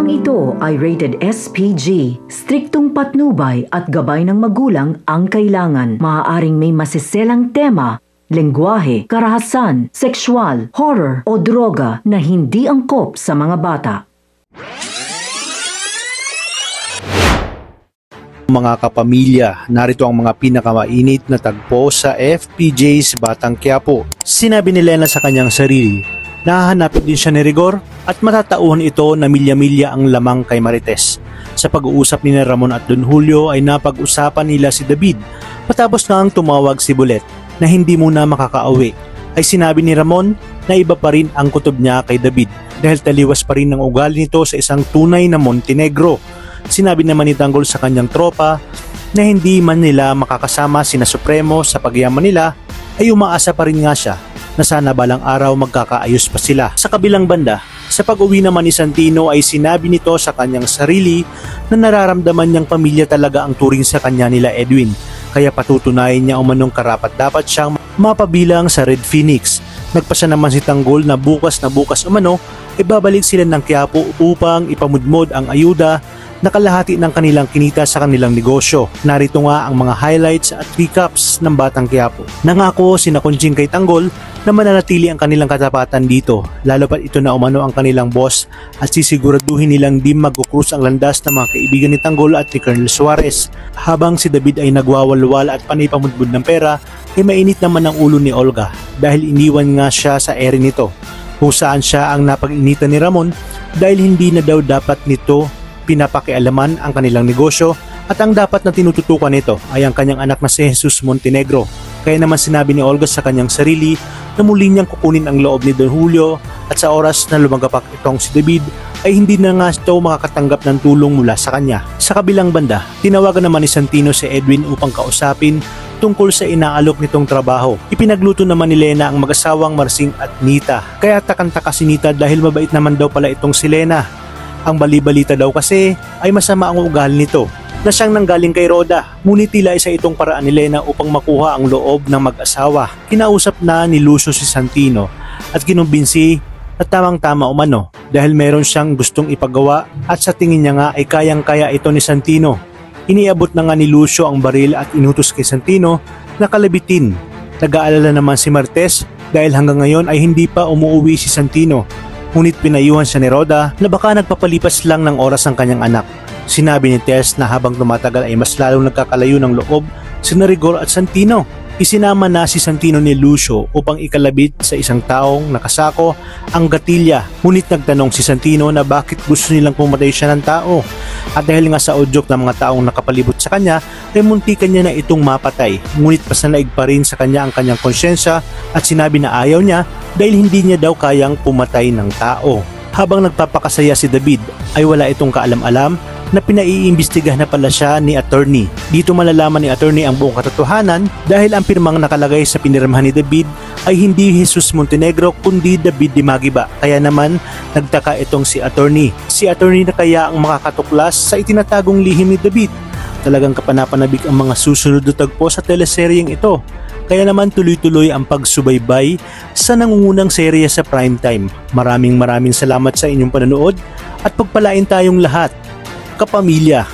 Programang ito ay rated SPG. Striktong patnubay at gabay ng magulang ang kailangan. Maaaring may masiselang tema, lengguwahe, karahasan, sexual, horror o droga na hindi angkop sa mga bata. Mga kapamilya, narito ang mga pinakamainit na tagpo sa FPJ's Batang Quiapo. Sinabi ni Lena sa kanyang sarili, nahahanapin din siya ni Rigor at matatauhan ito na milya-milya ang lamang kay Marites. Sa pag-uusap ni Ramon at Don Julio ay napag-usapan nila si David. Matapos nga ang tumawag si Bulet na hindi muna makakauwi, ay sinabi ni Ramon na iba pa rin ang kutob niya kay David dahil taliwas pa rin ang ugali nito sa isang tunay na Montenegro. Sinabi naman ni Tanggol sa kanyang tropa na hindi man nila makakasama sina Supremo sa pagyaman nila ay umaasa pa rin nga siya na sana balang araw magkakaayos pa sila. Sa kabilang banda, sa pag-uwi naman ni Santino ay sinabi nito sa kanyang sarili na nararamdaman niyang pamilya talaga ang turing sa kanya nila Edwin, kaya patutunayan niya umanong karapat-dapat siyang mapabilang sa Red Phoenix. Nagpasya naman si Tanggol na bukas umano ay babalik sila ng Quiapo upang ipamudmod ang ayuda na kalahati ng kanilang kinita sa kanilang negosyo. Narito nga ang mga highlights at recaps ng Batang Quiapo. Nangako sina Conching kay Tanggol na mananatili ang kanilang katapatan dito, lalo pat ito na umano ang kanilang boss at sisiguraduhin nilang di mag-cruise ang landas ng mga kaibigan ni Tanggol at ni Colonel Suarez. Habang si David ay nagwawalwal at panay pamudmod ng pera, ay mainit naman ang ulo ni Olga dahil iniwan nga siya sa ere nito, kung saan siya ang napag-initan ni Ramon dahil hindi na daw dapat nito pinapakialaman ang kanilang negosyo at ang dapat na tinututukan nito ay ang kanyang anak na si Jesus Montenegro. Kaya naman sinabi ni Olga sa kanyang sarili na muli niyang kukunin ang loob ni Don Julio at sa oras na lumagapak itong si David ay hindi na nga ito makakatanggap ng tulong mula sa kanya. Sa kabilang banda, tinawagan naman ni Santino si Edwin upang kausapin tungkol sa inaalok nitong trabaho. Ipinagluto naman ni Lena ang mag-asawang Marsing at Nita. Kaya takang-taka si Nita dahil mabait naman daw pala itong si Lena. Ang bali-balita daw kasi ay masama ang ugali nito na siyang nanggaling kay Roda, ngunit tila isa itong paraan ni Lena upang makuha ang loob ng mag-asawa. Kinausap na ni Lucio si Santino at kinumbinsi at tamang-tama umano dahil meron siyang gustong ipagawa at sa tingin niya nga ay kayang-kaya ito ni Santino. Iniabot na nga ni Lucio ang baril at inutos kay Santino na kalabitin. Nag-aalala naman si Martes dahil hanggang ngayon ay hindi pa umuwi si Santino. Ngunit pinayuhan siya ni Roda na baka nagpapalipas lang ng oras ang kanyang anak. Sinabi ni Tess na habang tumatagal ay mas lalong nagkakalayo ng loob sina Rigor at Santino. Isinama na si Santino ni Lucio upang ikalabit sa isang taong nakasako ang gatilya. Ngunit nagtanong si Santino na bakit gusto nilang pumatay siya ng tao. At dahil nga sa udyok ng mga taong nakapalibot sa kanya, ay muntikan niya na itong mapatay. Ngunit pasanaig pa rin sa kanya ang kanyang konsyensya at sinabi na ayaw niya dahil hindi niya daw kayang pumatay ng tao. Habang nagpapakasaya si David ay wala itong kaalam-alam na pinaiimbestigahan na pala siya ni attorney. Dito malalaman ni attorney ang buong katotohanan dahil ang pirmang nakalagay sa pinirmahan ni David ay hindi Jesus Montenegro kundi David Dimagiba. Kaya naman nagtaka itong si attorney. Si attorney na kaya ang makakatuklas sa itinatagong lihim ni David. Talagang kapanapanabik ang mga susunod na tagpo sa teleseryeng ito. Kaya naman tuloy-tuloy ang pagsubaybay sa nangungunang serye sa primetime. Maraming salamat sa inyong panonood at pagpalain tayong lahat, kapamilya.